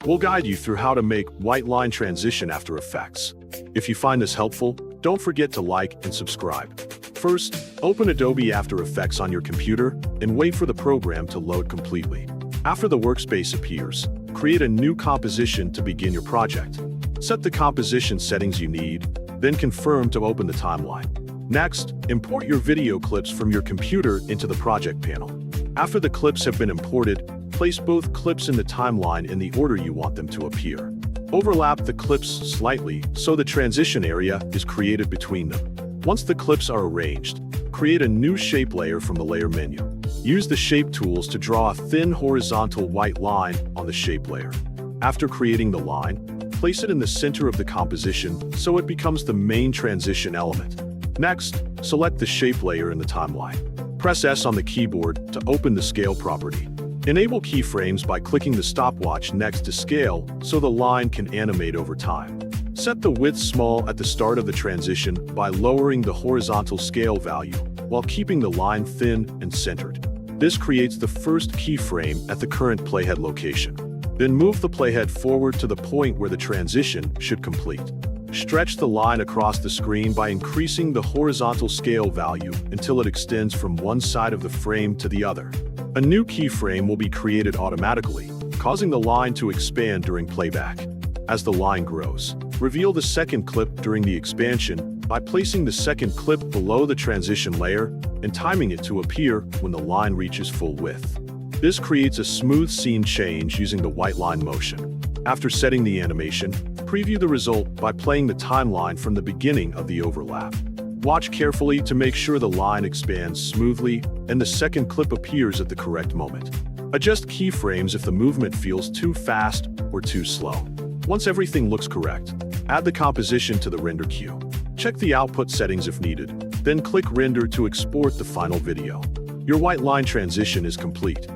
We'll guide you through how to make white line transition After Effects. If you find this helpful, don't forget to like and subscribe. First, open Adobe After Effects on your computer and wait for the program to load completely. After the workspace appears, create a new composition to begin your project. Set the composition settings you need, then confirm to open the timeline. Next, import your video clips from your computer into the project panel. After the clips have been imported, place both clips in the timeline in the order you want them to appear. Overlap the clips slightly so the transition area is created between them. Once the clips are arranged, create a new shape layer from the layer menu. Use the shape tools to draw a thin horizontal white line on the shape layer. After creating the line, place it in the center of the composition so it becomes the main transition element. Next, select the shape layer in the timeline. Press S on the keyboard to open the scale property. Enable keyframes by clicking the stopwatch next to scale so the line can animate over time. Set the width small at the start of the transition by lowering the horizontal scale value while keeping the line thin and centered. This creates the first keyframe at the current playhead location. Then move the playhead forward to the point where the transition should complete. Stretch the line across the screen by increasing the horizontal scale value until it extends from one side of the frame to the other. A new keyframe will be created automatically, causing the line to expand during playback. As the line grows, reveal the second clip during the expansion by placing the second clip below the transition layer and timing it to appear when the line reaches full width. This creates a smooth scene change using the white line motion. After setting the animation, preview the result by playing the timeline from the beginning of the overlap. Watch carefully to make sure the line expands smoothly and the second clip appears at the correct moment. Adjust keyframes if the movement feels too fast or too slow. Once everything looks correct, add the composition to the render queue. Check the output settings if needed, then click Render to export the final video. Your white line transition is complete.